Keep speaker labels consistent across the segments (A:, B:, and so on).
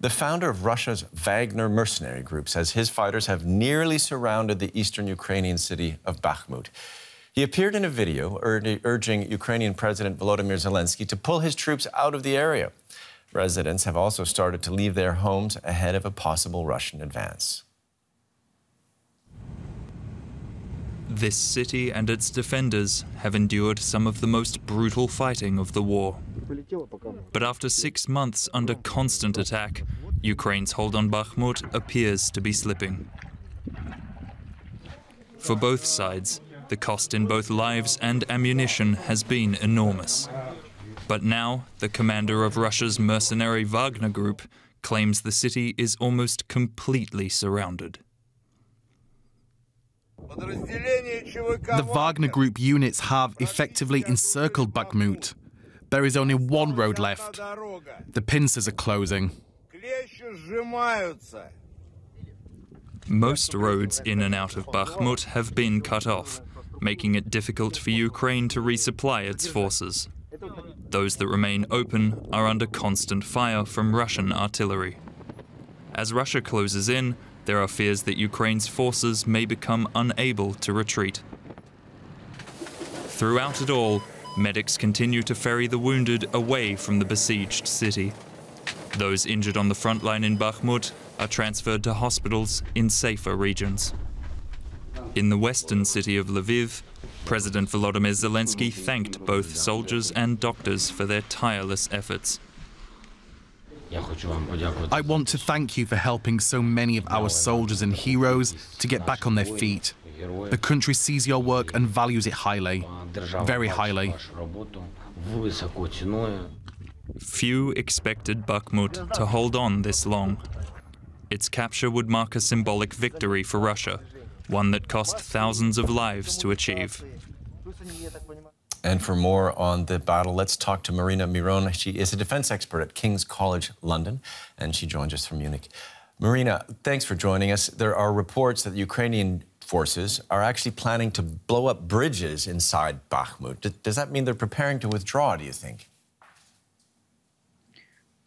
A: The founder of Russia's Wagner mercenary group says his fighters have nearly surrounded the eastern Ukrainian city of Bakhmut. He appeared in a video urging Ukrainian President Volodymyr Zelenskyy to pull his troops out of the area. Residents have also started to leave their homes ahead of a possible Russian advance.
B: This city and its defenders have endured some of the most brutal fighting of the war. But after 6 months under constant attack, Ukraine's hold on Bakhmut appears to be slipping. For both sides, the cost in both lives and ammunition has been enormous. But now, the commander of Russia's mercenary Wagner group claims the city is almost completely surrounded.
C: The Wagner Group units have effectively encircled Bakhmut. There is only one road left. The pincers are closing.
B: Most roads in and out of Bakhmut have been cut off, making it difficult for Ukraine to resupply its forces. Those that remain open are under constant fire from Russian artillery. As Russia closes in, there are fears that Ukraine's forces may become unable to retreat. Throughout it all, medics continue to ferry the wounded away from the besieged city. Those injured on the front line in Bakhmut are transferred to hospitals in safer regions. In the western city of Lviv, President Volodymyr Zelenskyy thanked both soldiers and doctors for their tireless efforts.
C: I want to thank you for helping so many of our soldiers and heroes to get back on their feet. The country sees your work and values it highly, very highly.
B: Few expected Bakhmut to hold on this long. Its capture would mark a symbolic victory for Russia, one that cost thousands of lives to achieve.
A: And for more on the battle, let's talk to Marina Miron. She is a defense expert at King's College London, and she joins us from Munich. Marina, thanks for joining us. There are reports that the Ukrainian forces are actually planning to blow up bridges inside Bakhmut. Does that mean they're preparing to withdraw, do you think?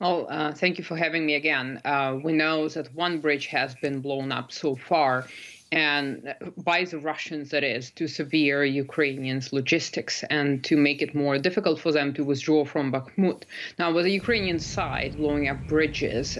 D: Well, thank you for having me again. We know that one bridge has been blown up so far, and by the Russians, that is, to severe Ukrainians' logistics and to make it more difficult for them to withdraw from Bakhmut. Now, with the Ukrainian side blowing up bridges,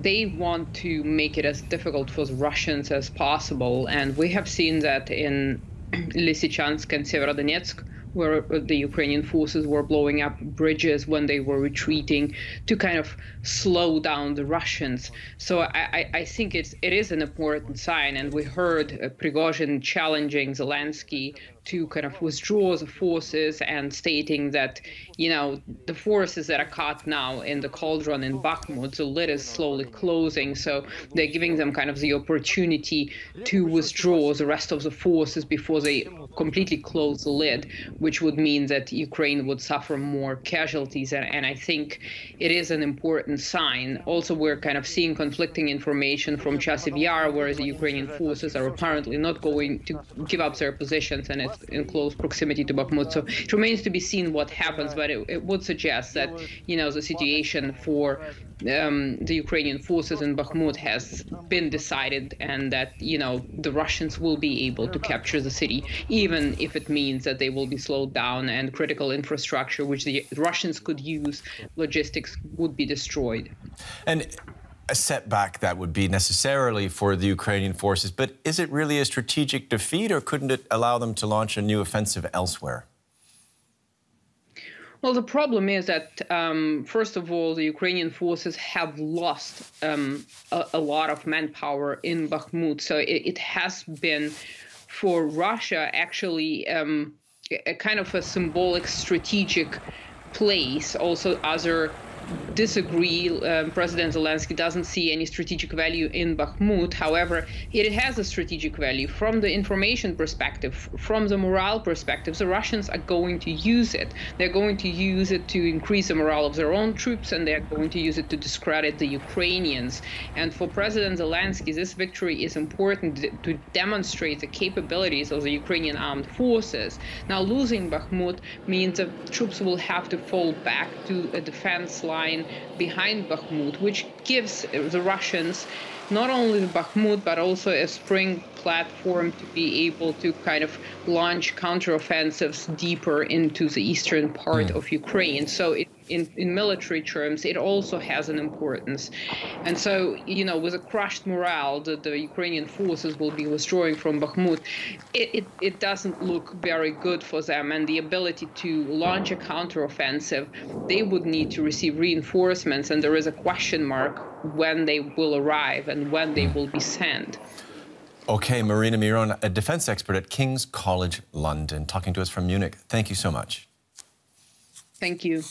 D: they want to make it as difficult for the Russians as possible. And we have seen that in Lysychansk and Severodonetsk, where the Ukrainian forces were blowing up bridges when they were retreating to kind of slow down the Russians. So I think it is an important sign, and we heard Prigozhin challenging Zelenskyy to kind of withdraw the forces and stating that, you know, the forces that are caught now in the cauldron in Bakhmut, the lid is slowly closing, so they're giving them kind of the opportunity to withdraw the rest of the forces before they completely close the lid, which would mean that Ukraine would suffer more casualties, and I think it is an important sign. Also, we're kind of seeing conflicting information from Chasiv Yar, where the Ukrainian forces are apparently not going to give up their positions, and it's in close proximity to Bakhmut. So it remains to be seen what happens, but it would suggest that, you know, the situation for the Ukrainian forces in Bakhmut has been decided, and that, you know, the Russians will be able to capture the city, even if it means that they will be slowed down and critical infrastructure, which the Russians could use, logistics, would be destroyed.
A: And a setback that would be necessarily for the Ukrainian forces, but is it really a strategic defeat, or couldn't it allow them to launch a new offensive elsewhere?
D: Well, the problem is that, first of all, the Ukrainian forces have lost a lot of manpower in Bakhmut. So it has been, for Russia, actually a kind of a symbolic strategic place. Also, other disagree. President Zelenskyy doesn't see any strategic value in Bakhmut. However, it has a strategic value from the information perspective, from the morale perspective. The Russians are going to use it. They're going to use it to increase the morale of their own troops, and they're going to use it to discredit the Ukrainians. And for President Zelenskyy, this victory is important to demonstrate the capabilities of the Ukrainian armed forces. Now, losing Bakhmut means that troops will have to fall back to a defense line line behind Bakhmut, which gives the Russians not only Bakhmut, but also a spring platform to be able to kind of launch counteroffensives deeper into the eastern part of Ukraine. So in military terms, it also has an importance. And so, with a crushed morale that the Ukrainian forces will be withdrawing from Bakhmut, it doesn't look very good for them. And the ability to launch a counteroffensive, they would need to receive reinforcements. And there is a question mark when they will arrive and when they will be sent.
A: Okay, Marina Miron, a defense expert at King's College London, talking to us from Munich. Thank you so much.
D: Thank you.